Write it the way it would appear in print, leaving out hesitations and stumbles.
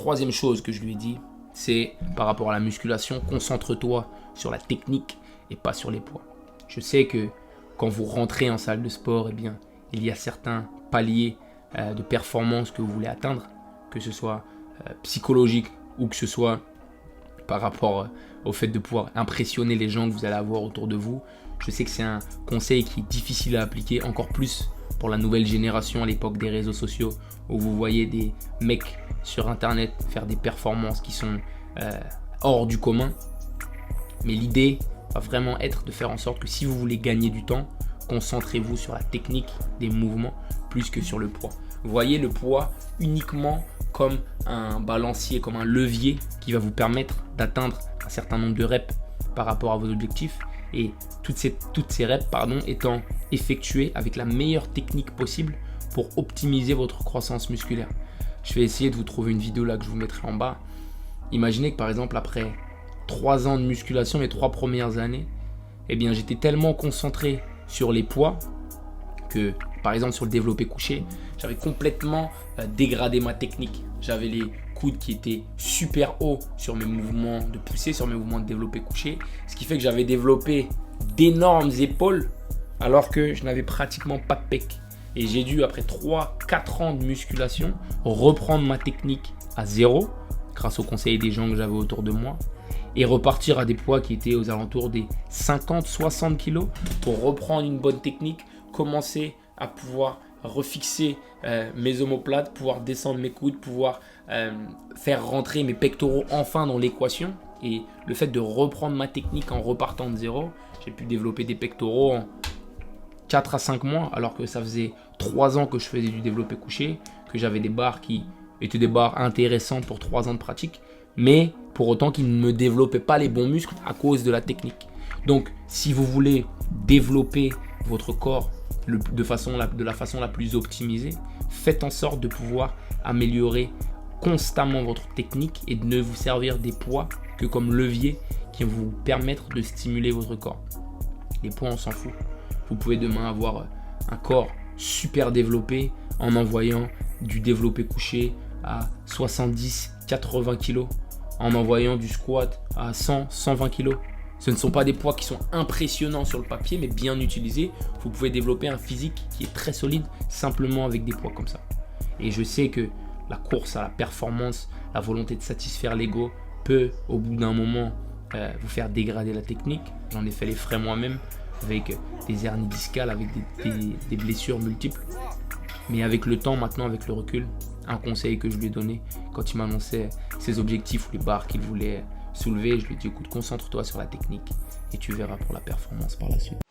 troisième chose que je lui ai dit, c'est par rapport à la musculation, concentre-toi sur la technique et pas sur les poids. Je sais que quand vous rentrez en salle de sport, eh bien, il y a certains paliers de performance que vous voulez atteindre, que ce soit psychologique ou que ce soit par rapport au fait de pouvoir impressionner les gens que vous allez avoir autour de vous. Je sais que c'est un conseil qui est difficile à appliquer, encore plus pour la nouvelle génération à l'époque des réseaux sociaux, où vous voyez des mecs sur internet faire des performances qui sont hors du commun. Mais l'idée va vraiment être de faire en sorte que si vous voulez gagner du temps, concentrez-vous sur la technique des mouvements plus que sur le poids. Voyez le poids uniquement comme un balancier, comme un levier qui va vous permettre d'atteindre un certain nombre de reps par rapport à vos objectifs, et toutes ces reps étant effectuées avec la meilleure technique possible pour optimiser votre croissance musculaire. Je vais essayer de vous trouver une vidéo là que je vous mettrai en bas. Imaginez que par exemple après 3 ans de musculation, les 3 premières années, eh bien j'étais tellement concentré sur les poids que par exemple sur le développé couché, j'avais complètement dégradé ma technique. J'avais les coudes qui étaient super hauts sur mes mouvements de poussée, sur mes mouvements de développé couché, ce qui fait que j'avais développé d'énormes épaules alors que je n'avais pratiquement pas de pec. Et j'ai dû, après 3-4 ans de musculation, reprendre ma technique à zéro grâce aux conseils des gens que j'avais autour de moi et repartir à des poids qui étaient aux alentours des 50-60 kg pour reprendre une bonne technique, commencer à pouvoir refixer mes omoplates, pouvoir descendre mes coudes, pouvoir faire rentrer mes pectoraux enfin dans l'équation. Et le fait de reprendre ma technique en repartant de zéro, j'ai pu développer des pectoraux en 4 à 5 mois, alors que ça faisait 3 ans que je faisais du développé couché, que j'avais des barres qui étaient des barres intéressantes pour 3 ans de pratique, mais pour autant qu'ils ne me développaient pas les bons muscles à cause de la technique. Donc, si vous voulez développer votre corps de la façon la plus optimisée, faites en sorte de pouvoir améliorer constamment votre technique et de ne vous servir des poids que comme levier qui vont vous permettre de stimuler votre corps. Les poids, on s'en fout. Vous pouvez demain avoir un corps super développé en envoyant du développé couché à 70-80 kg, en envoyant du squat à 100-120 kg. Ce ne sont pas des poids qui sont impressionnants sur le papier, mais bien utilisés, vous pouvez développer un physique qui est très solide simplement avec des poids comme ça. Et je sais que la course à la performance, la volonté de satisfaire l'ego peut, au bout d'un moment, vous faire dégrader la technique. J'en ai fait les frais moi-même avec des hernies discales, avec des blessures multiples. Mais avec le temps, maintenant, avec le recul, un conseil que je lui ai donné quand il m'annonçait ses objectifs ou les barres qu'il voulait soulever, je lui ai dit écoute, concentre-toi sur la technique et tu verras pour la performance par la suite.